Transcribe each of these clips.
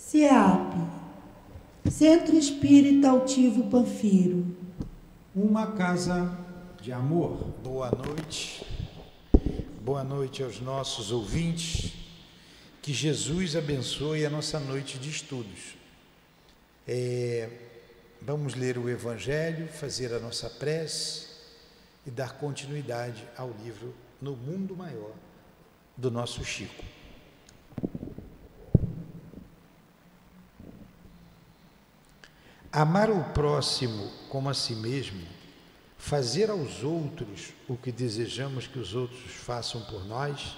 CEAP, Centro Espírita Altivo Panfiro. Uma casa de amor. Boa noite. Boa noite aos nossos ouvintes. Que Jesus abençoe a nossa noite de estudos. Vamos ler o Evangelho, fazer a nossa prece e dar continuidade ao livro No Mundo Maior, do nosso Chico. Amar o próximo como a si mesmo, fazer aos outros o que desejamos que os outros façam por nós,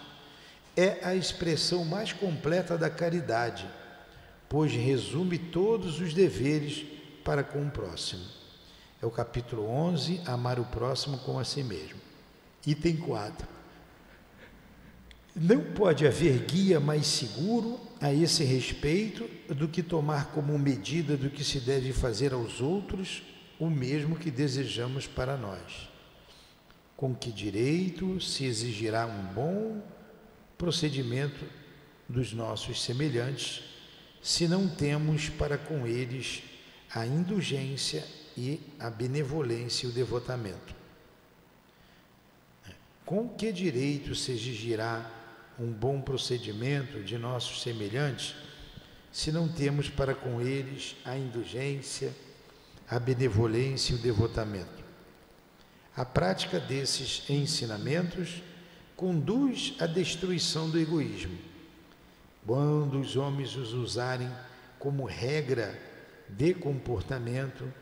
é a expressão mais completa da caridade, pois resume todos os deveres para com o próximo. É o capítulo 11, Amar o próximo como a si mesmo. Item 4. Não pode haver guia mais seguro a esse respeito do que tomar como medida do que se deve fazer aos outros o mesmo que desejamos para nós. Com que direito se exigirá um bom procedimento dos nossos semelhantes, se não temos para com eles a indulgência e a benevolência e o devotamento? Com que direito se exigirá um bom procedimento de nossos semelhantes, se não temos para com eles a indulgência, a benevolência e o devotamento? A prática desses ensinamentos conduz à destruição do egoísmo. Quando os homens os usarem como regra de comportamento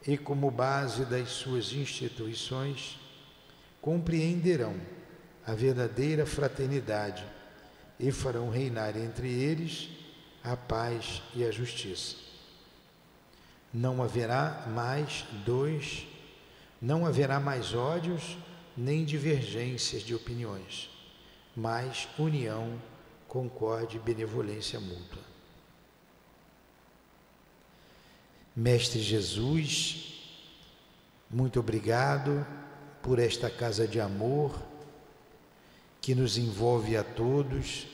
e como base das suas instituições, compreenderão a verdadeira fraternidade e farão reinar entre eles a paz e a justiça. Não haverá mais ódios nem divergências de opiniões, mas união, concórdia e benevolência mútua. Mestre Jesus, muito obrigado por esta casa de amor que nos envolve a todos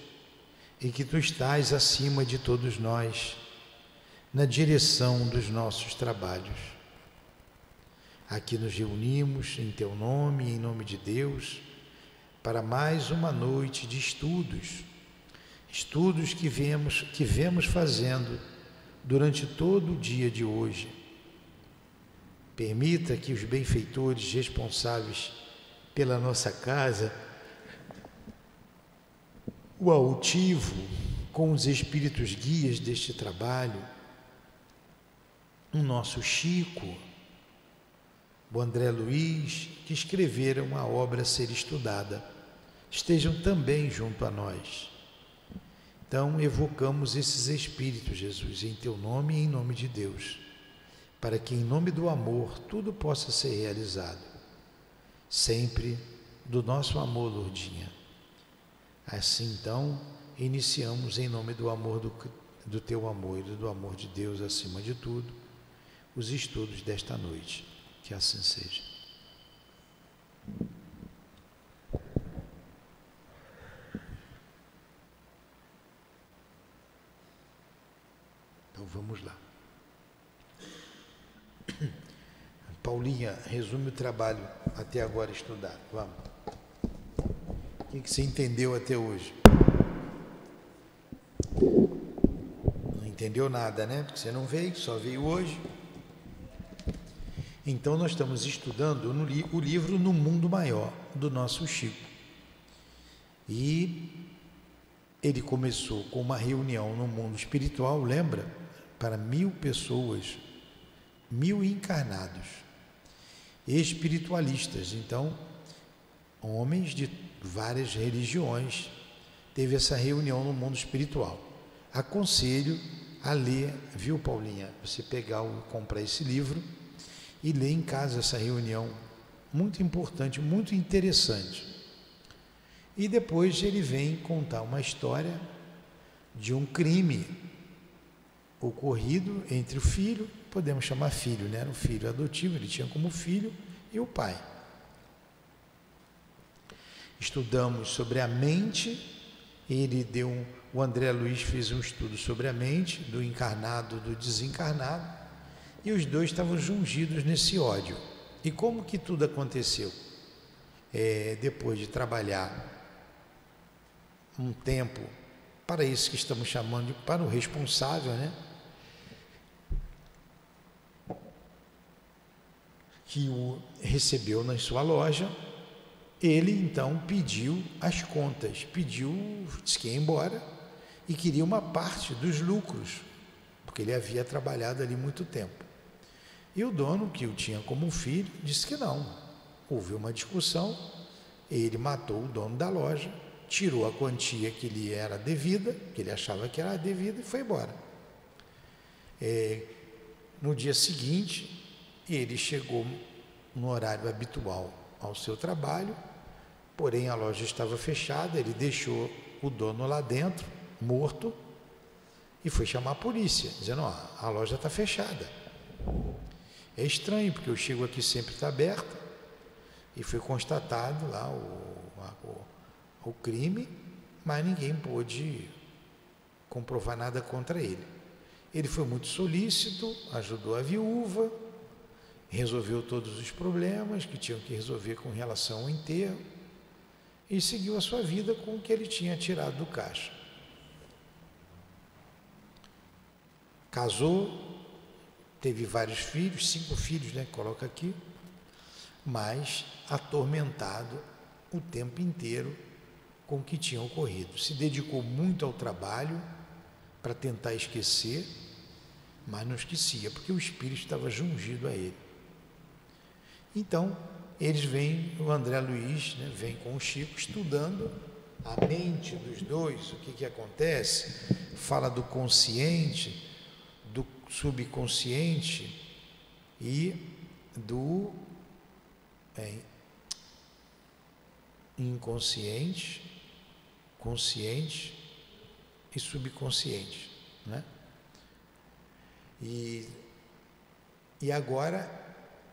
e que tu estás acima de todos nós, na direção dos nossos trabalhos. Aqui nos reunimos em teu nome e em nome de Deus para mais uma noite de estudos que vemos fazendo durante todo o dia de hoje. Permita que os benfeitores responsáveis pela nossa casa, o altivo, com os espíritos guias deste trabalho, o nosso Chico, o André Luiz, que escreveram a obra a ser estudada, estejam também junto a nós. Então, evocamos esses espíritos, Jesus, em teu nome e em nome de Deus, para que, em nome do amor, tudo possa ser realizado. Sempre do nosso amor, Lourdinha. Assim, então, iniciamos em nome do amor, do teu amor e do amor de Deus acima de tudo, os estudos desta noite. Que assim seja. Então vamos lá. Paulinha, resume o trabalho até agora estudado. Vamos. O que você entendeu até hoje? Não entendeu nada, né? Porque você não veio, só veio hoje. Então nós estamos estudando o livro No Mundo Maior, do nosso Chico. E ele começou com uma reunião no mundo espiritual, lembra? Para 1000 pessoas, 1000 encarnados, espiritualistas. Então, homens de várias religiões, teve essa reunião no mundo espiritual. Aconselho a ler, viu, Paulinha? Você comprar esse livro e ler em casa essa reunião, muito importante, muito interessante. E depois ele vem contar uma história de um crime ocorrido entre o filho, podemos chamar filho, né? Era um filho adotivo, ele tinha como filho, e o pai. Estudamos sobre a mente o André Luiz fez um estudo sobre a mente, do encarnado, do desencarnado, e os dois estavam jungidos nesse ódio. E como que tudo aconteceu? Depois de trabalhar um tempo para isso que estamos chamando de para o responsável, né? Que o recebeu na sua loja, ele então pediu as contas, disse que ia embora e queria uma parte dos lucros, porque ele havia trabalhado ali muito tempo. E o dono, que o tinha como um filho, disse que não. Houve uma discussão, ele matou o dono da loja, tirou a quantia que lhe era devida, que ele achava que era devida, e foi embora. No dia seguinte, ele chegou no horário habitual ao seu trabalho, porém a loja estava fechada, ele deixou o dono lá dentro, morto, e foi chamar a polícia, dizendo: a loja está fechada. É estranho, porque eu chego aqui sempre está aberta, e foi constatado lá o crime, mas ninguém pôde comprovar nada contra ele. Ele foi muito solícito, ajudou a viúva, resolveu todos os problemas que tinham que resolver com relação ao enterro e seguiu a sua vida com o que ele tinha tirado do caixa. Casou, teve vários filhos, 5 filhos, né? Coloca aqui, mas atormentado o tempo inteiro com o que tinha ocorrido. Se dedicou muito ao trabalho para tentar esquecer, mas não esquecia, porque o espírito estava jungido a ele. Então, eles vêm, o André Luiz, né, vem com o Chico estudando a mente dos dois, o que acontece, fala do consciente, do subconsciente e do inconsciente, consciente e subconsciente, né? E agora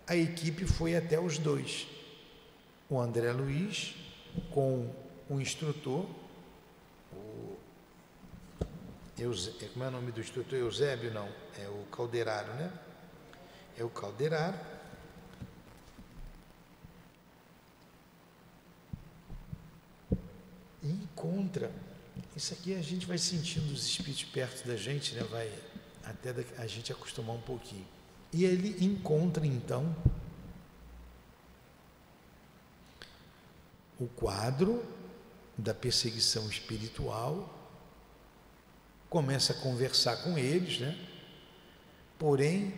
a equipe foi até os dois, o André Luiz com o instrutor, como é o nome do instrutor? Eusébio? Não, é o Calderaro, né? É o Calderaro. E encontra, isso aqui a gente vai sentindo os espíritos perto da gente, né? Vai até a gente acostumar um pouquinho. E ele encontra então o quadro da perseguição espiritual, começa a conversar com eles, né? Porém,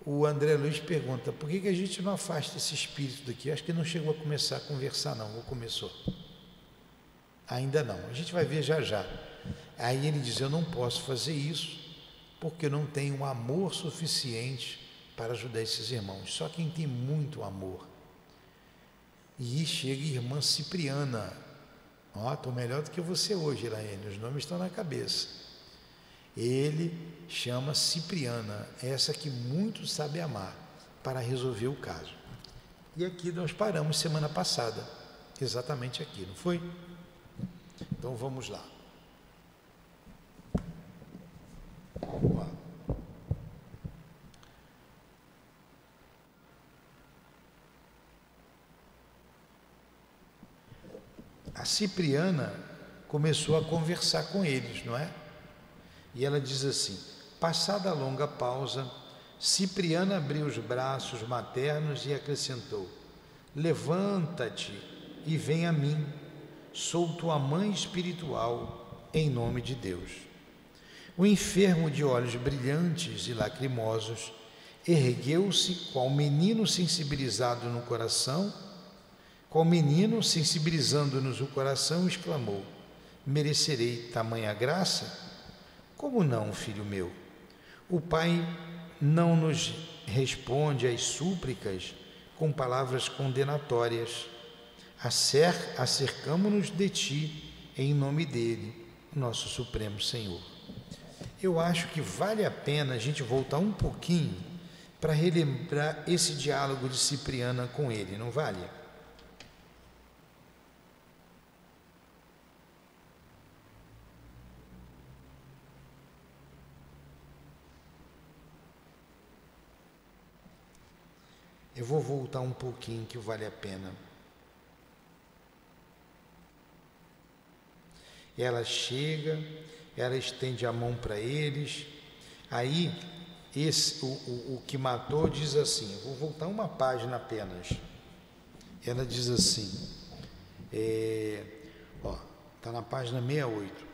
o André Luiz pergunta: por que a gente não afasta esse espírito daqui? Acho que não chegou a começar a conversar não, ou começou? Ainda não, a gente vai ver já já. Aí ele diz: eu não posso fazer isso, porque eu não tenho amor suficiente para ajudar esses irmãos. Só quem tem muito amor. E chega a irmã Cipriana. Estou melhor do que você hoje, Elaine, os nomes estão na cabeça. Ele chama Cipriana, essa que muito sabe amar, para resolver o caso. E aqui nós paramos semana passada, exatamente aqui, não foi? Então vamos lá. A Cipriana começou a conversar com eles, não é? E ela diz assim: passada a longa pausa, Cipriana abriu os braços maternos e acrescentou: levanta-te e vem a mim, sou tua mãe espiritual, em nome de Deus. O enfermo de olhos brilhantes e lacrimosos ergueu-se qual menino sensibilizado no coração, sensibilizando-nos o coração, exclamou: merecerei tamanha graça? Como não, filho meu? O Pai não nos responde às súplicas com palavras condenatórias. Acercamo-nos de ti em nome dele, nosso Supremo Senhor. Eu acho que vale a pena a gente voltar um pouquinho para relembrar esse diálogo de Cipriana com ele, não vale? Eu vou voltar um pouquinho que vale a pena. Ela chega, ela estende a mão para eles. Aí, o que matou diz assim, eu vou voltar uma página apenas. Ela diz assim, está na página 68.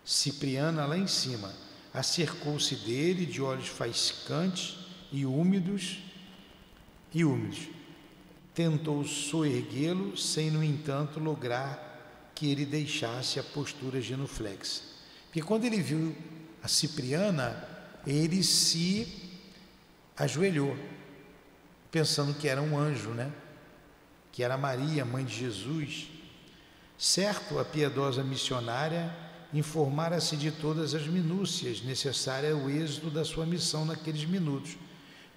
Cipriana lá em cima, acercou-se dele de olhos faiscantes e úmidos, tentou soerguê-lo, sem, no entanto, lograr que ele deixasse a postura genuflexa. Porque quando ele viu a Cipriana, ele se ajoelhou, pensando que era um anjo, né? Que era Maria, mãe de Jesus. Certo, a piedosa missionária informara-se de todas as minúcias necessárias ao êxito da sua missão naqueles minutos,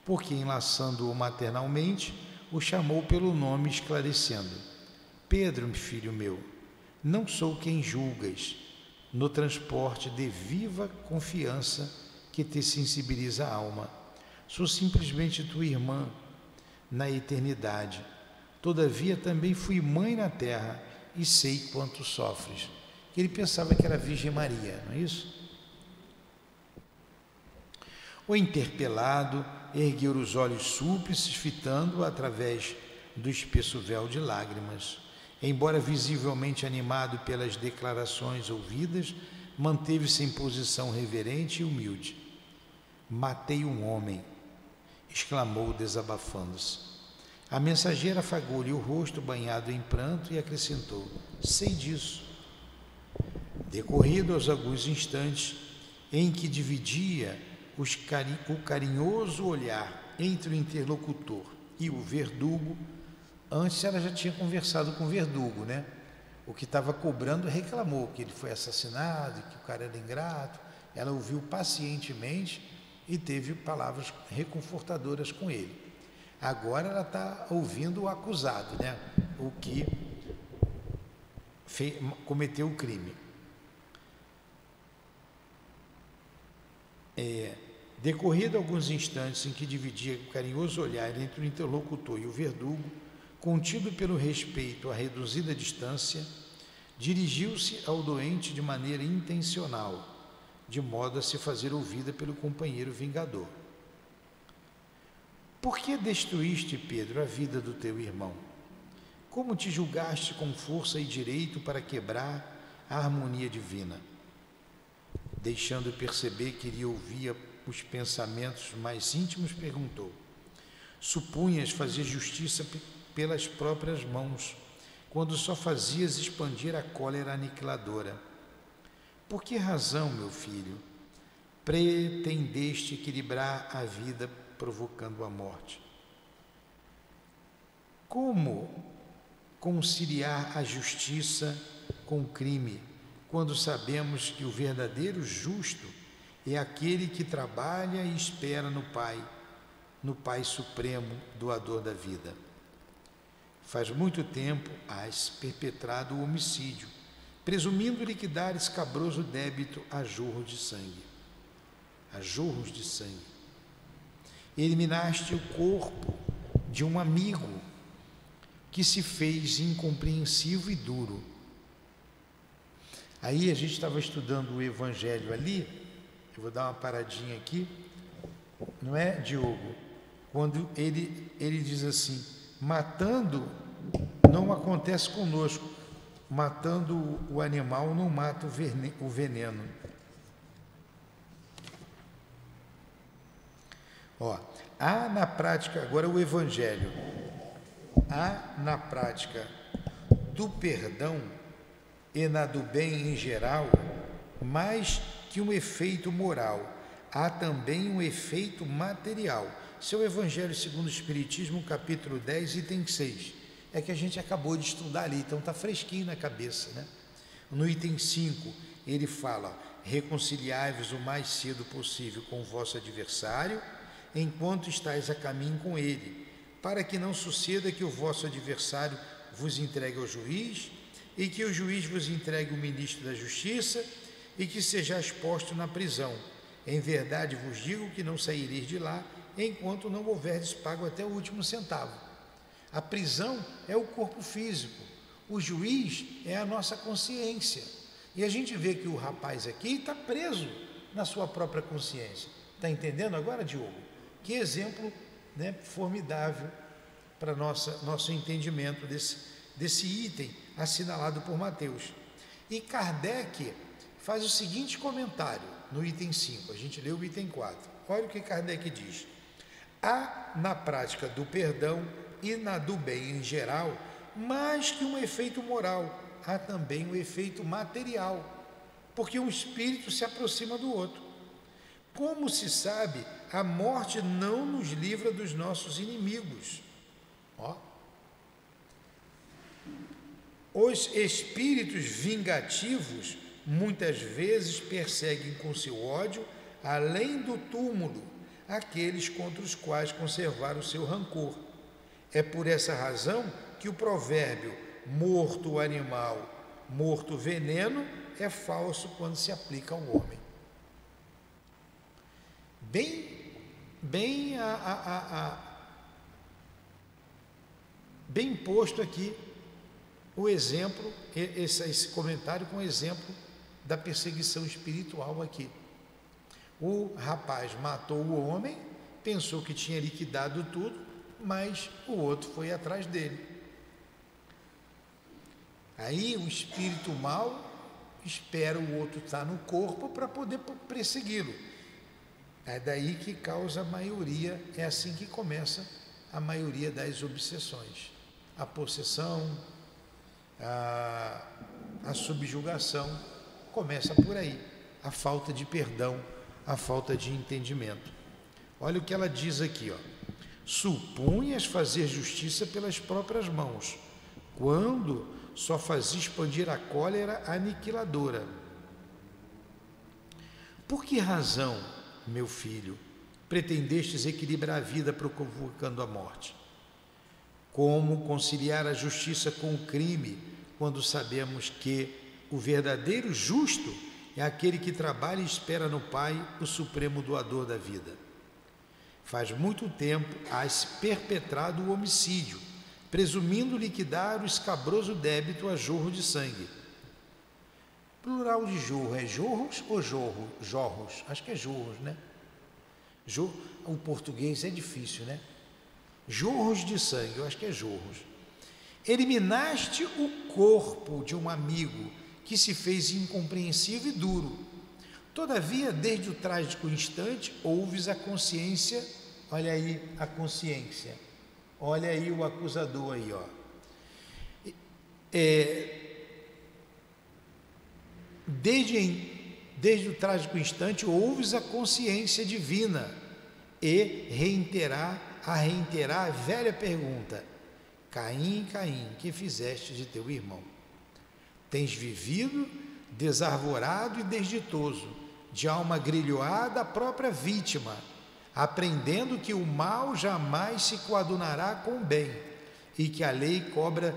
porque, enlaçando-o maternalmente, o chamou pelo nome, esclarecendo: Pedro, filho meu, não sou quem julgas, no transporte de viva confiança que te sensibiliza a alma. Sou simplesmente tua irmã na eternidade. Todavia também fui mãe na terra e sei quanto sofres. Ele pensava que era a Virgem Maria, não é isso? O interpelado ergueu os olhos súplices, fitando-o através do espesso véu de lágrimas. Embora visivelmente animado pelas declarações ouvidas, manteve-se em posição reverente e humilde. Matei um homem, exclamou desabafando-se. A mensageira afagou-lhe o rosto banhado em pranto e acrescentou: sei disso. Decorridos alguns instantes em que dividia o carinhoso olhar entre o interlocutor e o verdugo, antes ela já tinha conversado com o verdugo, né? O que estava cobrando reclamou que ele foi assassinado, que o cara era ingrato. Ela ouviu pacientemente e teve palavras reconfortadoras com ele. Agora ela está ouvindo o acusado, né? O que cometeu o crime. Decorrido alguns instantes em que dividia o carinhoso olhar entre o interlocutor e o verdugo, contido pelo respeito à reduzida distância, dirigiu-se ao doente de maneira intencional, de modo a se fazer ouvida pelo companheiro vingador. Por que destruíste, Pedro, a vida do teu irmão? Como te julgaste com força e direito para quebrar a harmonia divina? Deixando perceber que ele ouvia os pensamentos mais íntimos, perguntou: supunhas fazer justiça pelas próprias mãos, quando só fazias expandir a cólera aniquiladora. Por que razão, meu filho, pretendeste equilibrar a vida provocando a morte? Como conciliar a justiça com o crime, quando sabemos que o verdadeiro justo é aquele que trabalha e espera no Pai Supremo, doador da vida? Faz muito tempo has perpetrado o homicídio, presumindo liquidar escabroso débito a jorros de sangue. Eliminaste o corpo de um amigo que se fez incompreensivo e duro. Aí a gente estava estudando o Evangelho ali, eu vou dar uma paradinha aqui, não é, Diogo? Quando ele diz assim: matando não acontece conosco, matando o animal não mata o veneno. Há na prática, agora o Evangelho, há na prática do perdão e na do bem em geral, mais que um efeito moral, há também um efeito material. Seu Evangelho segundo o Espiritismo, capítulo 10, item 6. É que a gente acabou de estudar ali, então está fresquinho na cabeça, né? No item 5, ele fala: reconciliai-vos o mais cedo possível com o vosso adversário, enquanto estáis a caminho com ele, para que não suceda que o vosso adversário vos entregue ao juiz, e que o juiz vos entregue o ministro da Justiça, e que sejais posto na prisão. Em verdade vos digo que não saireis de lá, enquanto não houverdes pago até o último centavo. A prisão é o corpo físico, o juiz é a nossa consciência. E a gente vê que o rapaz aqui está preso na sua própria consciência. Está entendendo agora, Diogo? Que exemplo, né, formidável para nosso entendimento desse item assinalado por Mateus. E Kardec faz o seguinte comentário no item 5, a gente leu o item 4. Olha o que Kardec diz. Há na prática do perdão e na do bem em geral, mais que um efeito moral, há também um efeito material, porque um espírito se aproxima do outro. Como se sabe, a morte não nos livra dos nossos inimigos. Os espíritos vingativos muitas vezes perseguem com seu ódio, além do túmulo, aqueles contra os quais conservaram o seu rancor. É por essa razão que o provérbio morto o animal, morto o veneno é falso quando se aplica ao homem. Bem posto aqui o exemplo, esse comentário com o exemplo da perseguição espiritual aqui. O rapaz matou o homem, pensou que tinha liquidado tudo, mas o outro foi atrás dele. Aí o espírito mau espera o outro estar no corpo para poder persegui-lo. É daí que causa a maioria, é assim que começa a maioria das obsessões. A possessão, a subjugação, começa por aí. A falta de perdão, a falta de entendimento. Olha o que ela diz aqui, ó. Supunhas fazer justiça pelas próprias mãos, quando só fazia expandir a cólera aniquiladora. Por que razão, meu filho, pretendestes equilibrar a vida provocando a morte? Como conciliar a justiça com o crime, quando sabemos que o verdadeiro justo é aquele que trabalha e espera no Pai, o supremo doador da vida? Faz muito tempo há-se perpetrado o homicídio, presumindo liquidar o escabroso débito a jorro de sangue. Plural de jorro, é jorros ou jorros? Acho que é jorros, né? O português é difícil, né? Jorros de sangue, eu acho que é jorros. Eliminaste o corpo de um amigo que se fez incompreensível e duro. Todavia, desde o trágico instante, ouves a consciência, olha aí a consciência, olha aí o acusador aí, ó. Desde o trágico instante, ouves a consciência divina e reiterar a velha pergunta: Caim, Caim, que fizeste de teu irmão? Tens vivido desarvorado e desditoso, de alma grilhoada à própria vítima, aprendendo que o mal jamais se coadunará com o bem e que a lei cobra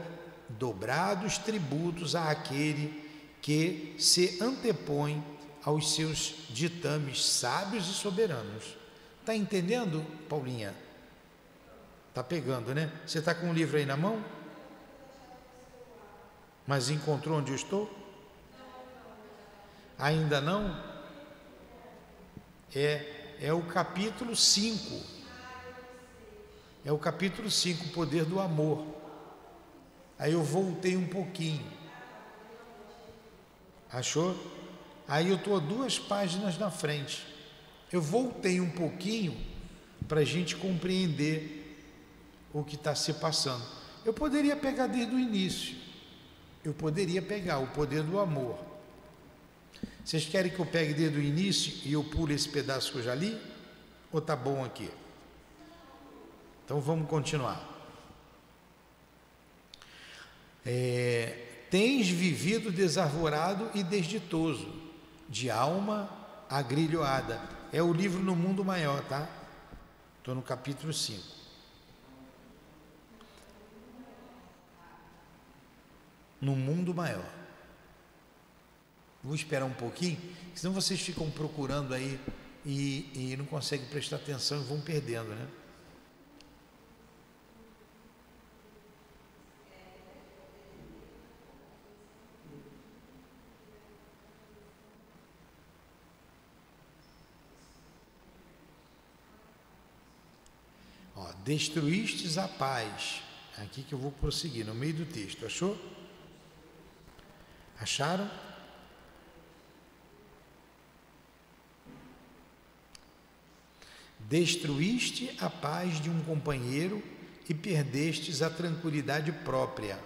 dobrados tributos àquele que se antepõe aos seus ditames sábios e soberanos. Está entendendo, Paulinha? Está pegando, né? Você está com o livro aí na mão? Mas encontrou onde eu estou? Ainda não? É o capítulo 5. É o capítulo 5, o poder do amor. Aí eu voltei um pouquinho. Achou? Aí eu estou 2 páginas na frente. Eu voltei um pouquinho para a gente compreender o que está se passando. Eu poderia pegar desde o início. Eu poderia pegar o poder do amor. Vocês querem que eu pegue desde o início e eu pule esse pedaço que eu já li? Ou tá bom aqui? Então vamos continuar. Tens vivido desarvorado e desditoso, de alma agrilhoada. É o livro No Mundo Maior, tá? Estou no capítulo 5. No mundo maior. Vou esperar um pouquinho, senão vocês ficam procurando aí e não conseguem prestar atenção e vão perdendo, né? Ó, destruístes a paz. Aqui que eu vou prosseguir, no meio do texto, achou? Acharam? Destruíste a paz de um companheiro e perdestes a tranquilidade própria.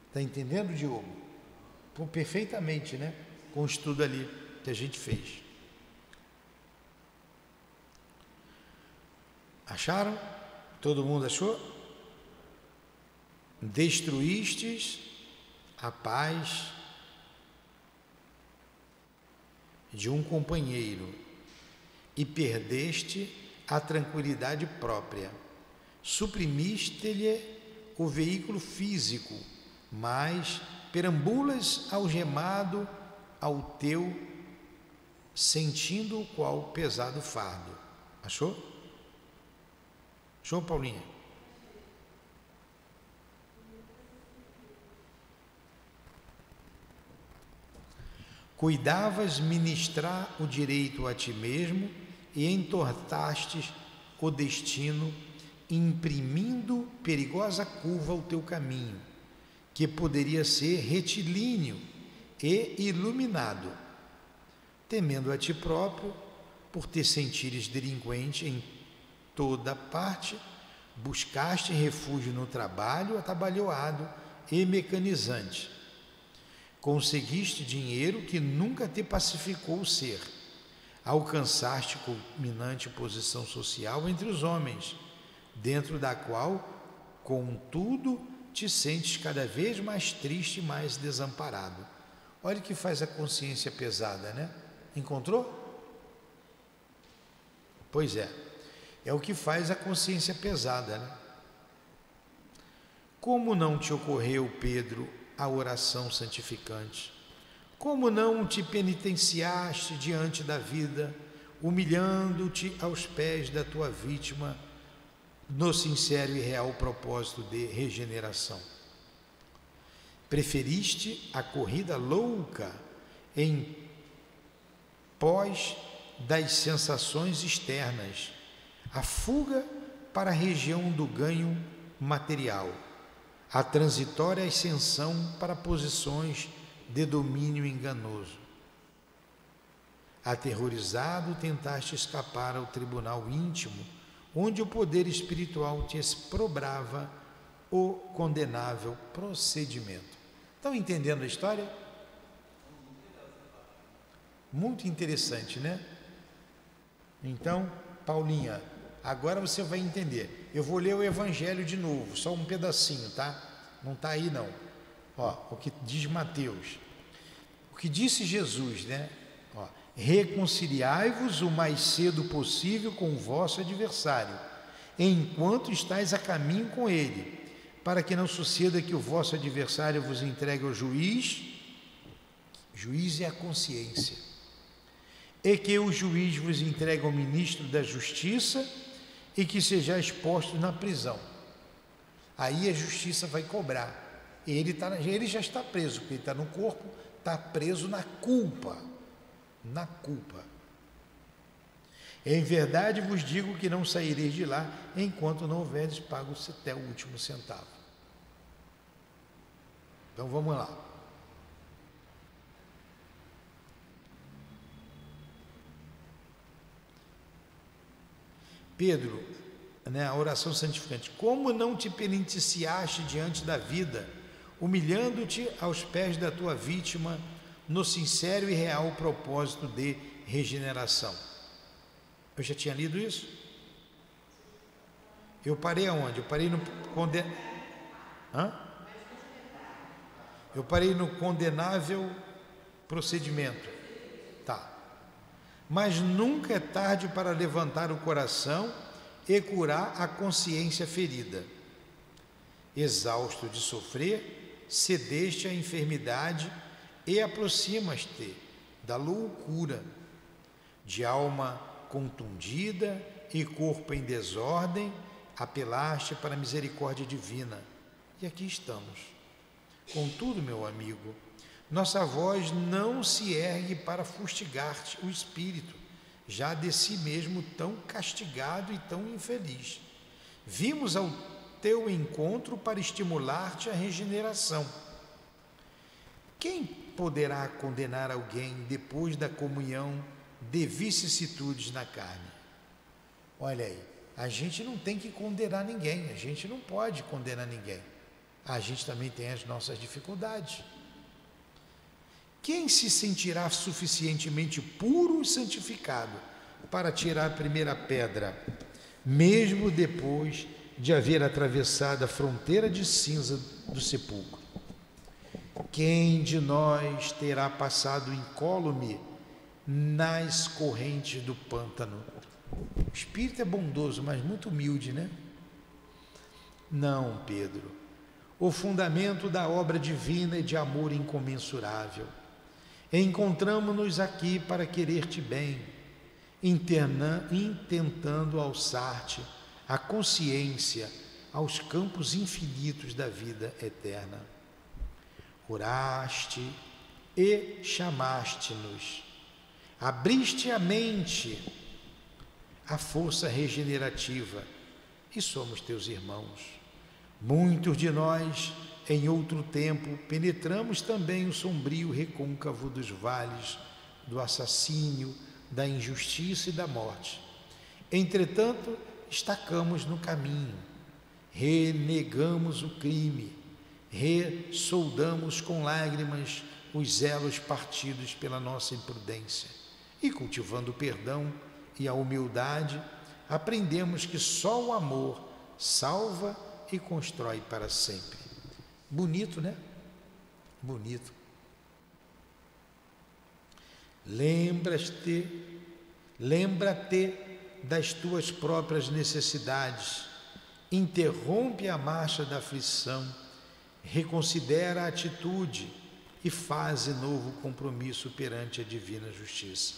Está entendendo, Diogo? Pô, perfeitamente, né? Com o estudo ali que a gente fez. Acharam? Todo mundo achou? Destruístes a paz de um companheiro e perdeste a tranquilidade própria. Suprimiste-lhe o veículo físico, mas perambulas algemado ao teu, sentindo o qual pesado fardo. Achou? Achou, Paulinha? Cuidavas ministrar o direito a ti mesmo e entortastes o destino, imprimindo perigosa curva ao teu caminho, que poderia ser retilíneo e iluminado. Temendo a ti próprio, por te sentires delinquente em toda parte, buscaste refúgio no trabalho atabalhoado e mecanizante. Conseguiste dinheiro que nunca te pacificou o ser. Alcançaste culminante posição social entre os homens, dentro da qual, contudo, te sentes cada vez mais triste e mais desamparado. Olha o que faz a consciência pesada, né? Encontrou? Pois é, é o que faz a consciência pesada, né? Como não te ocorreu, Pedro, a oração santificante? Como não te penitenciaste diante da vida, humilhando-te aos pés da tua vítima, no sincero e real propósito de regeneração? Preferiste a corrida louca em pós das sensações externas, a fuga para a região do ganho material, a transitória ascensão para posições de domínio enganoso. Aterrorizado, tentaste escapar ao tribunal íntimo, onde o poder espiritual te exprobrava o condenável procedimento. Estão entendendo a história? Muito interessante, né? Então, Paulinha, agora você vai entender. Eu vou ler o Evangelho de novo, só um pedacinho, tá? Não está aí não. Ó, o que diz Mateus. O que disse Jesus, né? Ó, reconciliai-vos o mais cedo possível com o vosso adversário, enquanto estáis a caminho com ele, para que não suceda que o vosso adversário vos entregue ao juiz. Juiz é a consciência. E que o juiz vos entregue ao ministro da justiça e que sejais postos na prisão. Aí a justiça vai cobrar. Ele já está preso, porque ele está no corpo, está preso na culpa. Na culpa. Em verdade vos digo que não saireis de lá enquanto não houverdes pago até o último centavo. Então vamos lá. Pedro, né, a oração santificante. Como não te penitenciaste diante da vida, humilhando-te aos pés da tua vítima, no sincero e real propósito de regeneração? Eu já tinha lido isso? Eu parei aonde? Eu parei no Eu parei no condenável procedimento. Tá. Mas nunca é tarde para levantar o coração e curar a consciência ferida. Exausto de sofrer, cedeste à enfermidade e aproximas-te da loucura. de alma contundida e corpo em desordem, apelaste para a misericórdia divina. E aqui estamos. Contudo, meu amigo, nossa voz não se ergue para fustigar-te o espírito, já de si mesmo tão castigado e tão infeliz. Vimos ao teu encontro para estimular-te a regeneração. Quem poderá condenar alguém depois da comunhão de vicissitudes na carne? Olha aí, a gente não tem que condenar ninguém, a gente não pode condenar ninguém. A gente também tem as nossas dificuldades. Quem se sentirá suficientemente puro e santificado para tirar a primeira pedra, mesmo depois de haver atravessado a fronteira de cinza do sepulcro? Quem de nós terá passado incólume nas correntes do pântano? O espírito é bondoso, mas muito humilde, né? Não, Pedro. O fundamento da obra divina é de amor incomensurável. Encontramo-nos aqui para querer-te bem, intentando alçar-te a consciência aos campos infinitos da vida eterna. Oraste e chamaste-nos, abriste a mente à força regenerativa e somos teus irmãos. Muitos de nós, em outro tempo, penetramos também o sombrio recôncavo dos vales do assassínio, da injustiça e da morte. Entretanto, estacamos no caminho, renegamos o crime, ressoldamos com lágrimas os elos partidos pela nossa imprudência e, cultivando o perdão e a humildade, aprendemos que só o amor salva e constrói para sempre. Bonito, né? Bonito. Lembra-te das tuas próprias necessidades, interrompe a marcha da aflição, reconsidera a atitude e faze novo compromisso perante a divina justiça.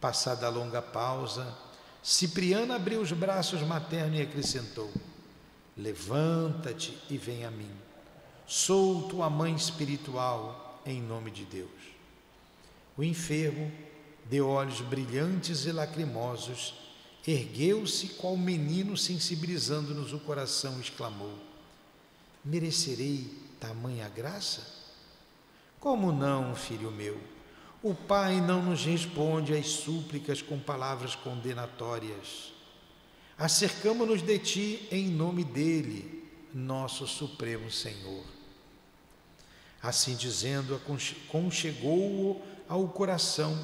Passada a longa pausa, Cipriano abriu os braços maternos e acrescentou: levanta-te e vem a mim. Sou tua mãe espiritual, em nome de Deus. O enfermo, de olhos brilhantes e lacrimosos, ergueu-se qual menino, sensibilizando-nos o coração, exclamou: merecerei tamanha graça? Como não, filho meu? O Pai não nos responde às súplicas com palavras condenatórias. Acercamo-nos de ti em nome dele, nosso Supremo Senhor. Assim dizendo, conchegou-o ao coração,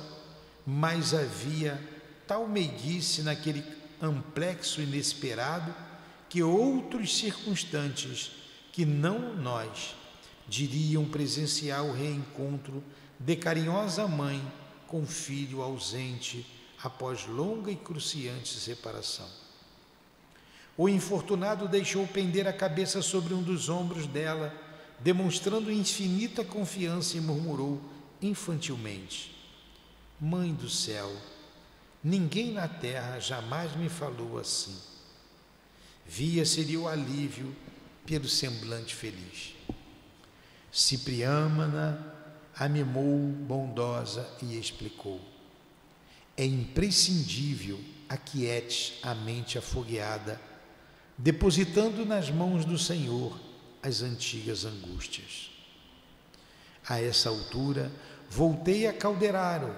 mas havia tal meiguice naquele amplexo inesperado que outros circunstantes, que não nós, diriam presenciar o reencontro de carinhosa mãe com filho ausente após longa e cruciante separação. O infortunado deixou pender a cabeça sobre um dos ombros dela, demonstrando infinita confiança, e murmurou infantilmente: Mãe do céu, ninguém na terra jamais me falou assim. Via-se-lhe o alívio pelo semblante feliz. Cipriana a mimou bondosa e explicou: é imprescindível aquiete a mente afogueada, depositando nas mãos do Senhor as antigas angústias. A essa altura, voltei a Calderaro,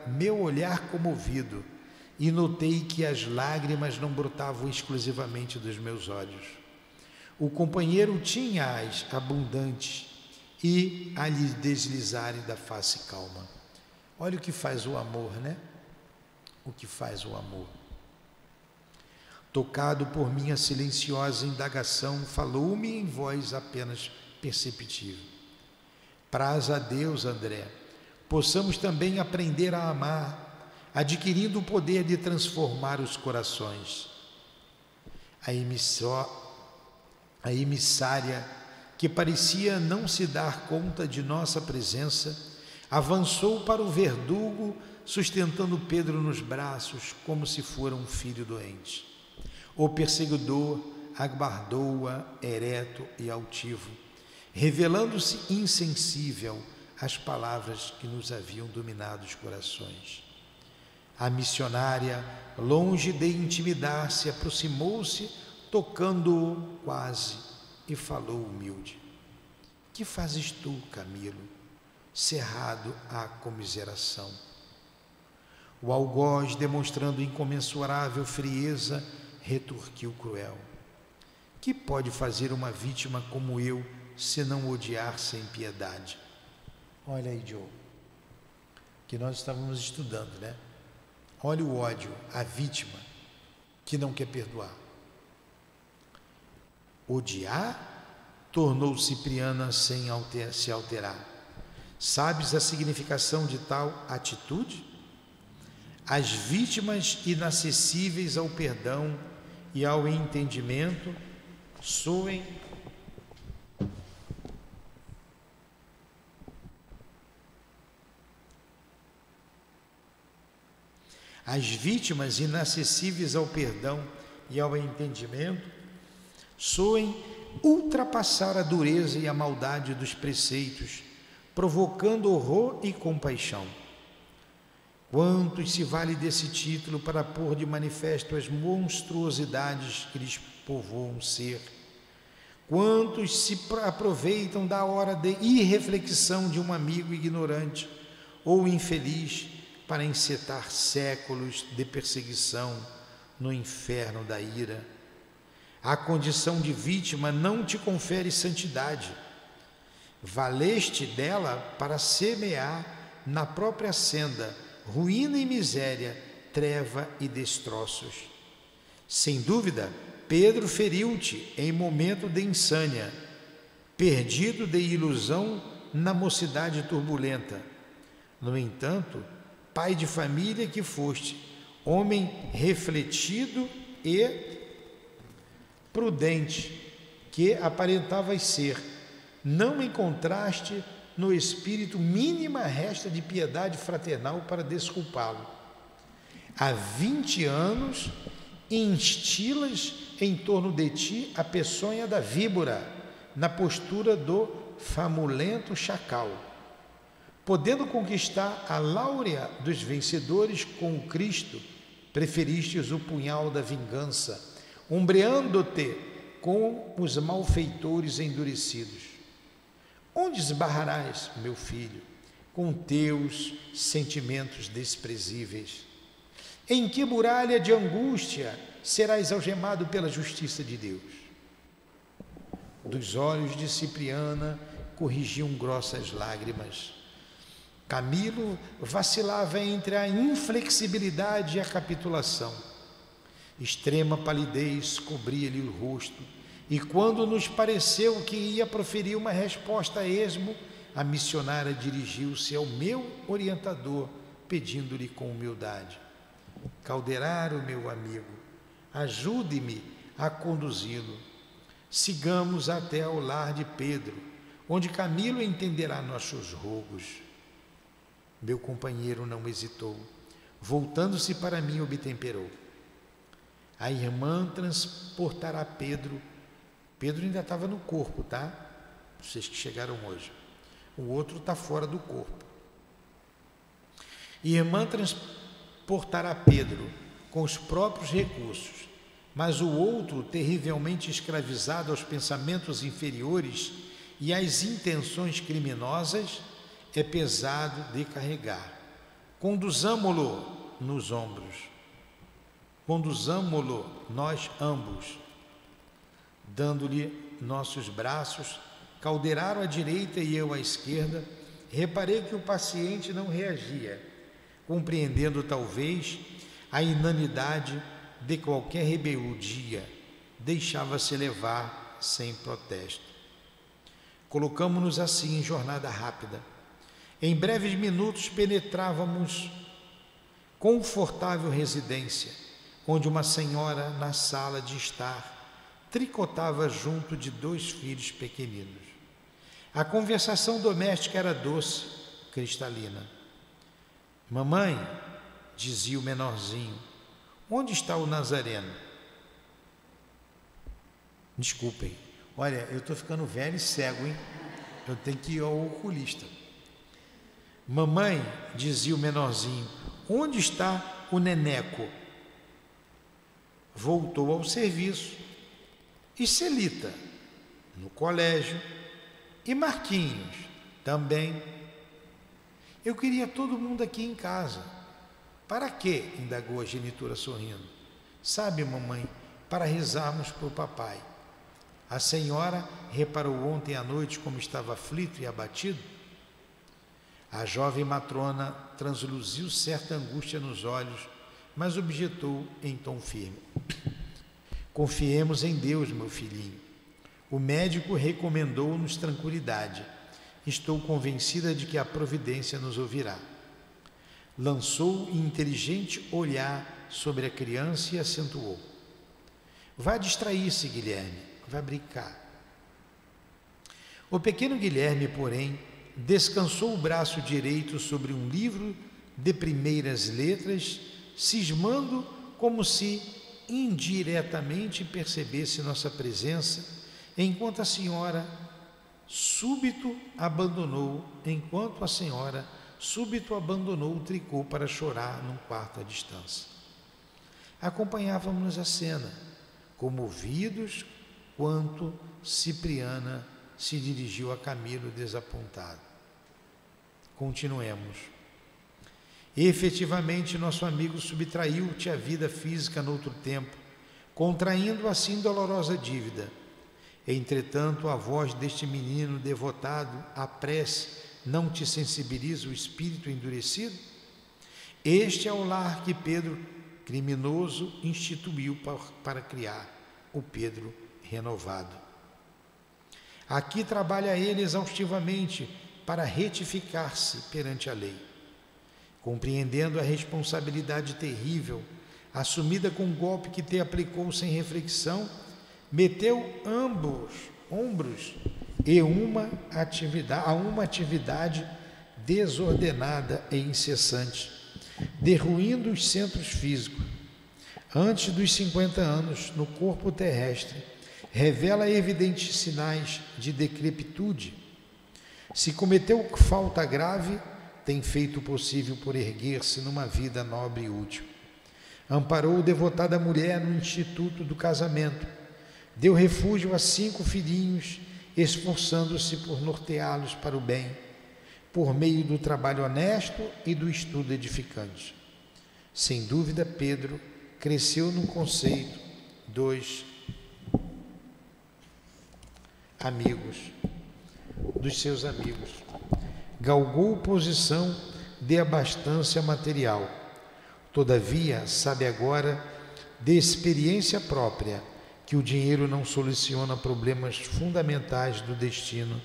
meu olhar comovido, e notei que as lágrimas não brotavam exclusivamente dos meus olhos. O companheiro tinha-as abundantes e a lhe deslizarem da face calma. Olha o que faz o amor, né? O que faz o amor. Tocado por minha silenciosa indagação, falou-me em voz apenas perceptível: Praz a Deus, André, possamos também aprender a amar, adquirindo o poder de transformar os corações. A emissária que parecia não se dar conta de nossa presença, avançou para o verdugo, sustentando Pedro nos braços, como se fora um filho doente. O perseguidor aguardou-a ereto e altivo, revelando-se insensível às palavras que nos haviam dominado os corações. A missionária, longe de intimidar-se, aproximou-se, tocando-o quase, e falou humilde: que fazes tu, Camilo, cerrado à comiseração? O algoz, demonstrando incomensurável frieza, retorquiu cruel: que pode fazer uma vítima como eu, senão odiar sem piedade? Olha aí, Joe, que nós estávamos estudando, né? Olha o ódio, a vítima que não quer perdoar. Odiar? Tornou Cipriana sem se alterar. Sabes a significação de tal atitude? As vítimas inacessíveis ao perdão e ao entendimento soem ultrapassar a dureza e a maldade dos preceitos, provocando horror e compaixão. Quantos se vale desse título para pôr de manifesto as monstruosidades que lhes povoam o ser? Quantos se aproveitam da hora de irreflexão de um amigo ignorante ou infeliz para encetar séculos de perseguição no inferno da ira? A condição de vítima não te confere santidade. Valeste dela para semear na própria senda ruína e miséria, treva e destroços. Sem dúvida, Pedro feriu-te em momento de insânia, perdido de ilusão na mocidade turbulenta. No entanto, pai de família que foste, homem refletido e prudente, que aparentavas ser, não encontraste no espírito mínima resta de piedade fraternal para desculpá-lo. Há 20 anos instilas em torno de ti a peçonha da víbora, na postura do famulento chacal. Podendo conquistar a láurea dos vencedores com o Cristo, preferistes o punhal da vingança, ombreando-te com os malfeitores endurecidos. Onde esbarrarás, meu filho, com teus sentimentos desprezíveis? Em que muralha de angústia serás algemado pela justiça de Deus? Dos olhos de Cipriana corrigiam grossas lágrimas. Camilo vacilava entre a inflexibilidade e a capitulação. Extrema palidez cobria-lhe o rosto, e quando nos pareceu que ia proferir uma resposta a esmo, a missionária dirigiu-se ao meu orientador, pedindo-lhe com humildade: Calderaro, meu amigo, ajude-me a conduzi-lo. Sigamos até ao lar de Pedro, onde Camilo entenderá nossos rogos. Meu companheiro não hesitou. Voltando-se para mim, obtemperou: a irmã transportará Pedro. Pedro ainda estava no corpo, tá? Vocês que chegaram hoje. O outro está fora do corpo. Irmã transportará Pedro com os próprios recursos, mas o outro, terrivelmente escravizado aos pensamentos inferiores e às intenções criminosas, é pesado de carregar. Conduzamo-lo nos ombros. Conduzamo-lo nós ambos, dando-lhe nossos braços. Calderaro à direita e eu à esquerda. Reparei que o paciente não reagia, compreendendo talvez a inanidade de qualquer rebeldia, deixava-se levar sem protesto. Colocamo-nos assim em jornada rápida. Em breves minutos penetrávamos confortável residência, onde uma senhora, na sala de estar, tricotava junto de 2 filhos pequeninos. A conversação doméstica era doce, cristalina. Mamãe, dizia o menorzinho, onde está o Nazareno? Desculpem, olha, eu estou ficando velho e cego, hein? Eu tenho que ir ao oculista. Mamãe, dizia o menorzinho, onde está o Neneco? Voltou ao serviço. E Celita? No colégio. E Marquinhos? Também. Eu queria todo mundo aqui em casa. Para quê? Indagou a genitora sorrindo. Sabe, mamãe, para rezarmos para o papai. A senhora reparou ontem à noite como estava aflito e abatido? A jovem matrona transluziu certa angústia nos olhos, mas objetou em tom firme. Confiemos em Deus, meu filhinho. O médico recomendou-nos tranquilidade. Estou convencida de que a providência nos ouvirá. Lançou um inteligente olhar sobre a criança e acentuou. Vá distrair-se, Guilherme, vá brincar. O pequeno Guilherme, porém, descansou o braço direito sobre um livro de primeiras letras, cismando como se indiretamente percebesse nossa presença, enquanto a senhora súbito abandonou o tricô para chorar num quarto à distância. Acompanhávamos a cena, comovidos, quanto Cipriana se dirigiu a Camilo desapontado. Continuemos. Efetivamente, nosso amigo subtraiu-te a vida física noutro tempo, contraindo assim dolorosa dívida. Entretanto, a voz deste menino devotado à prece não te sensibiliza o espírito endurecido? Este é o lar que Pedro, criminoso, instituiu para criar o Pedro renovado. Aqui trabalha ele exaustivamente para retificar-se perante a lei. Compreendendo a responsabilidade terrível, assumida com um golpe que te aplicou sem reflexão, meteu ambos ombros e a uma atividade desordenada e incessante, derruindo os centros físicos. Antes dos 50 anos, no corpo terrestre, revela evidentes sinais de decrepitude. Se cometeu falta grave, tem feito o possível por erguer-se numa vida nobre e útil. Amparou devotada mulher no instituto do casamento. Deu refúgio a 5 filhinhos, esforçando-se por norteá-los para o bem, por meio do trabalho honesto e do estudo edificante. Sem dúvida, Pedro cresceu no conceito dos seus amigos. Galgou posição de abastança material. Todavia, sabe agora, de experiência própria, que o dinheiro não soluciona problemas fundamentais do destino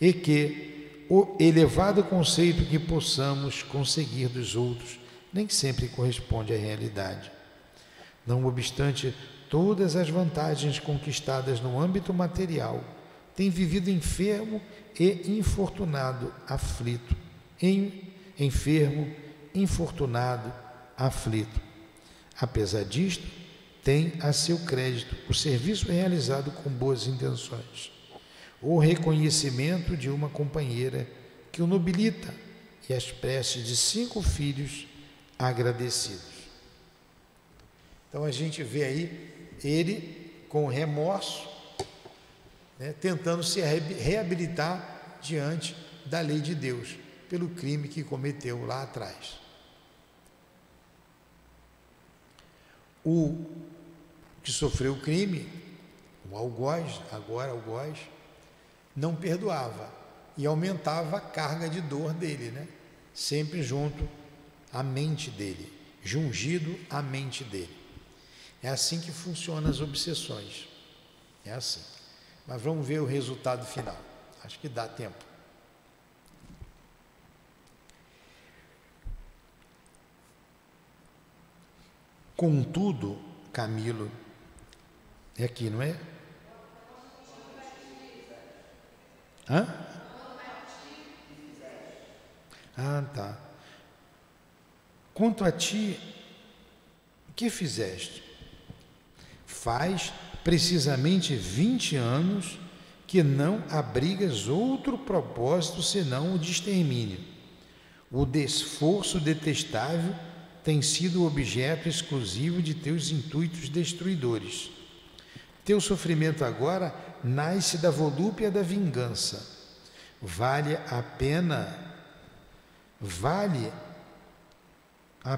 e que o elevado conceito que possamos conseguir dos outros nem sempre corresponde à realidade. Não obstante todas as vantagens conquistadas no âmbito material, tem vivido enfermo e infortunado, aflito. Apesar disto, tem a seu crédito o serviço realizado com boas intenções, o reconhecimento de uma companheira que o nobilita e as preces de 5 filhos agradecidos. Então a gente vê aí ele com remorso, tentando se reabilitar diante da lei de Deus, pelo crime que cometeu lá atrás. O que sofreu o crime, o algoz, não perdoava e aumentava a carga de dor dele, sempre junto à mente dele, jungido à mente dele. É assim que funcionam as obsessões, é assim. Mas vamos ver o resultado final, acho que dá tempo. Contudo, Camilo, é aqui, não é? Hã? Ah, tá. Quanto a ti, o que fizeste? Faz precisamente 20 anos que não abrigas outro propósito senão o de extermínio. O desforço detestável tem sido o objeto exclusivo de teus intuitos destruidores. Teu sofrimento agora nasce da volúpia da vingança. Vale a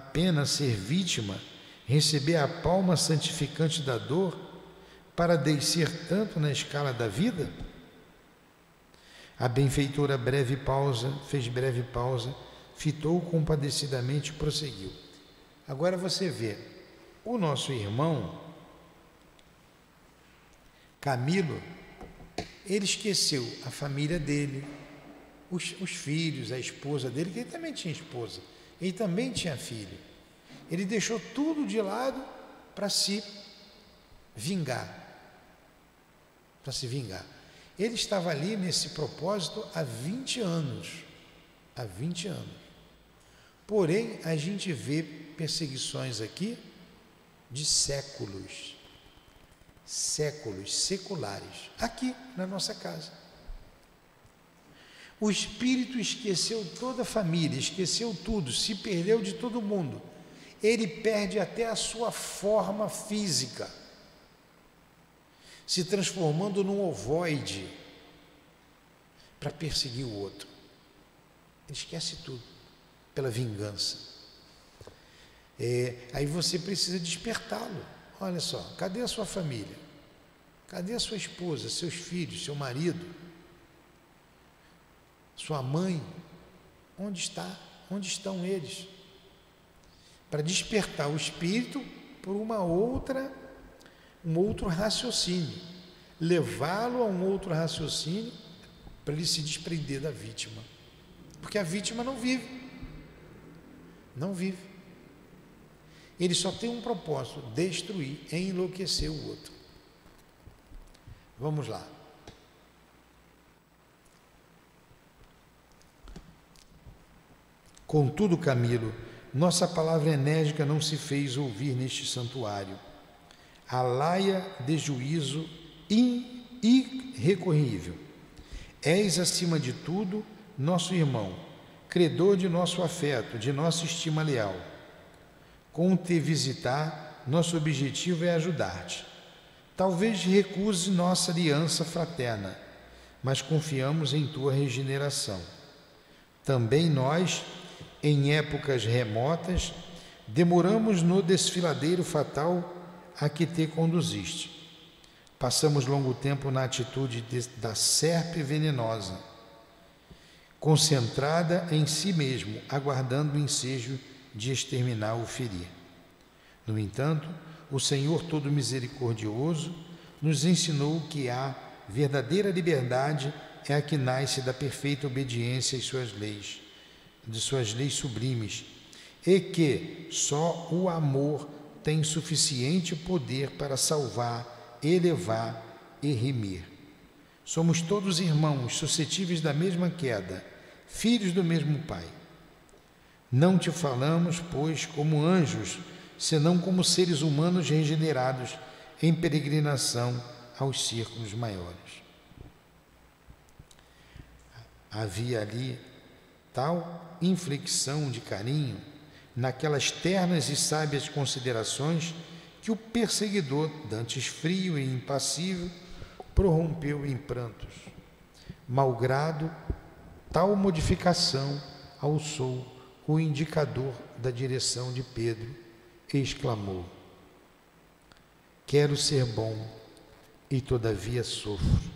pena ser vítima, receber a palma santificante da dor, para descer tanto na escala da vida? A benfeitora fez breve pausa, fitou compadecidamente e prosseguiu. Agora você vê, o nosso irmão Camilo, ele esqueceu a família dele, os filhos, a esposa dele, que ele também tinha esposa, ele também tinha filho. Ele deixou tudo de lado para se vingar. Ele estava ali nesse propósito há 20 anos. Há 20 anos. Porém, a gente vê perseguições aqui de séculos. Séculos seculares. Aqui na nossa casa. O espírito esqueceu toda a família, esqueceu tudo, se perdeu de todo mundo. Ele perde até a sua forma física, se transformando num ovoide para perseguir o outro. Ele esquece tudo pela vingança. Aí você precisa despertá-lo. Olha só, cadê a sua família? Cadê a sua esposa, seus filhos, seu marido? Sua mãe? Onde está? Onde estão eles? Para despertar o espírito por um outro raciocínio, levá-lo a um outro raciocínio para ele se desprender da vítima, porque a vítima não vive, ele só tem um propósito: destruir, enlouquecer o outro. Vamos lá. Contudo, Camilo, nossa palavra enérgica não se fez ouvir neste santuário. A laia de juízo irrecorrível. És, acima de tudo, nosso irmão, credor de nosso afeto, de nossa estima leal. Com te visitar, nosso objetivo é ajudar-te. Talvez recuse nossa aliança fraterna, mas confiamos em tua regeneração. Também nós, em épocas remotas, demoramos no desfiladeiro fatal a que te conduziste. Passamos longo tempo na atitude da serpe venenosa, concentrada em si mesmo, aguardando o ensejo de exterminar ou ferir. No entanto, o Senhor todo misericordioso nos ensinou que a verdadeira liberdade é a que nasce da perfeita obediência às suas leis, de suas leis sublimes, e que só o amor tem suficiente poder para salvar, elevar e remir. Somos todos irmãos, suscetíveis da mesma queda, filhos do mesmo Pai. Não te falamos, pois, como anjos, senão como seres humanos regenerados em peregrinação aos círculos maiores. Havia ali tal inflexão de carinho naquelas ternas e sábias considerações que o perseguidor, dantes frio e impassível, prorrompeu em prantos. Malgrado tal modificação, alçou o indicador da direção de Pedro e exclamou: quero ser bom e todavia sofro.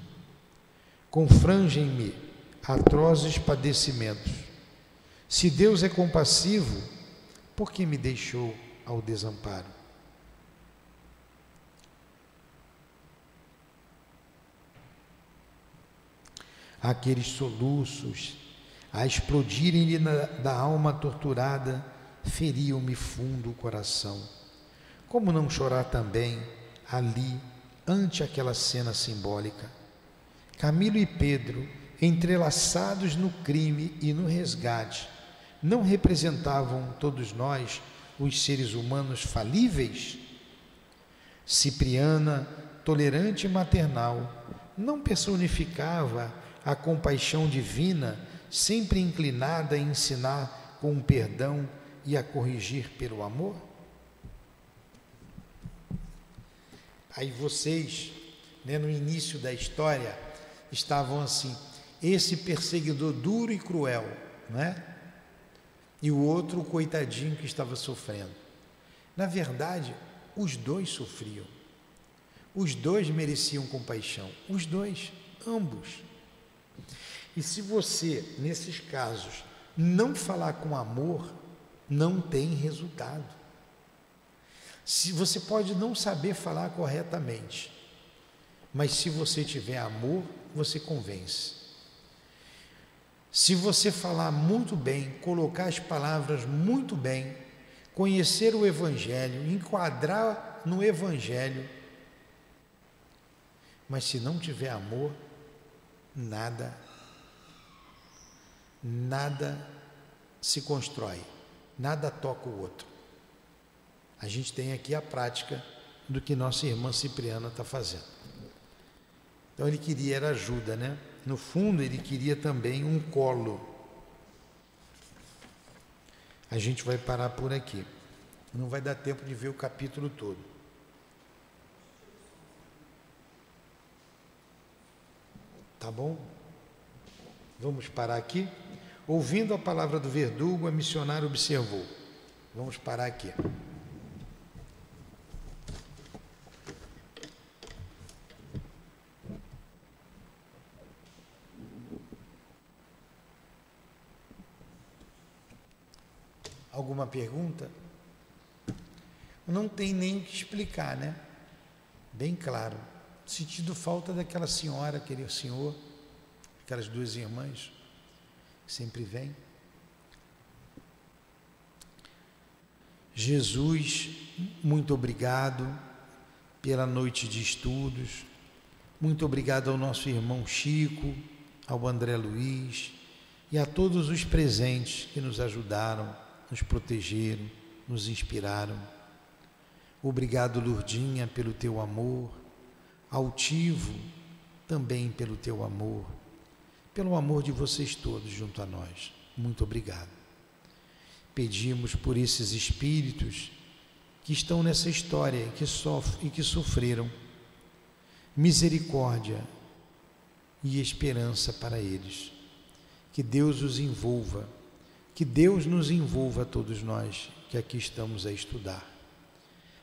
Confrangem-me atrozes padecimentos. Se Deus é compassivo, por que me deixou ao desamparo? Aqueles soluços a explodirem-lhe da alma torturada feriam-me fundo o coração. Como não chorar também ali ante aquela cena simbólica? Camilo e Pedro entrelaçados no crime e no resgate, não representavam todos nós os seres humanos falíveis? Cipriana, tolerante e maternal, não personificava a compaixão divina, sempre inclinada a ensinar com o perdão e a corrigir pelo amor? Aí vocês, no início da história, estavam assim, esse perseguidor duro e cruel, e o outro, o coitadinho que estava sofrendo. Na verdade, os dois sofriam, os dois mereciam compaixão, os dois, ambos. E se você, nesses casos, não falar com amor, não tem resultado. Se você pode não saber falar corretamente, mas se você tiver amor, você convence. Se você falar muito bem, colocar as palavras muito bem, conhecer o Evangelho, enquadrar no Evangelho, mas se não tiver amor, nada se constrói, nada toca o outro. A gente tem aqui a prática do que nossa irmã Cipriana está fazendo. Então ele queria era ajuda, No fundo ele queria também um colo. A gente vai parar por aqui. Não vai dar tempo de ver o capítulo todo. Tá bom? Vamos parar aqui. Ouvindo a palavra do verdugo, a missionária observou. Vamos parar aqui. Alguma pergunta? Não tem nem o que explicar, Bem claro. Sentido falta daquela senhora, aquele senhor, aquelas duas irmãs que sempre vêm. Jesus, muito obrigado pela noite de estudos. Muito obrigado ao nosso irmão Chico, ao André Luiz e a todos os presentes que nos ajudaram, nos protegeram, nos inspiraram. Obrigado, Lourdinha, pelo teu amor, altivo também pelo teu amor, pelo amor de vocês todos junto a nós. Muito obrigado. Pedimos por esses espíritos que estão nessa história, que sofrem e que sofreram, misericórdia e esperança para eles. Que Deus os envolva, que Deus nos envolva a todos nós que aqui estamos a estudar.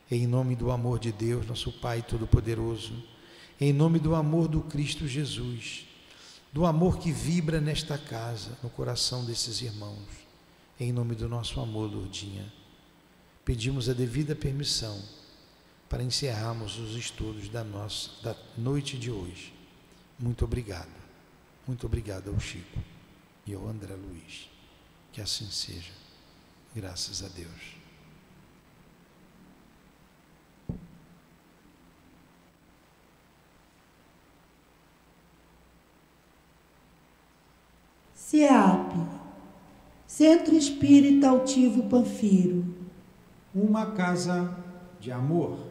Em nome do amor de Deus, nosso Pai Todo-Poderoso, em nome do amor do Cristo Jesus, do amor que vibra nesta casa, no coração desses irmãos, em nome do nosso amor, Lourdinha, pedimos a devida permissão para encerrarmos os estudos da noite de hoje. Muito obrigado ao Chico e ao André Luiz. Que assim seja, graças a Deus. CEAP, Centro Espírita Altivo Panfiro. Uma casa de amor.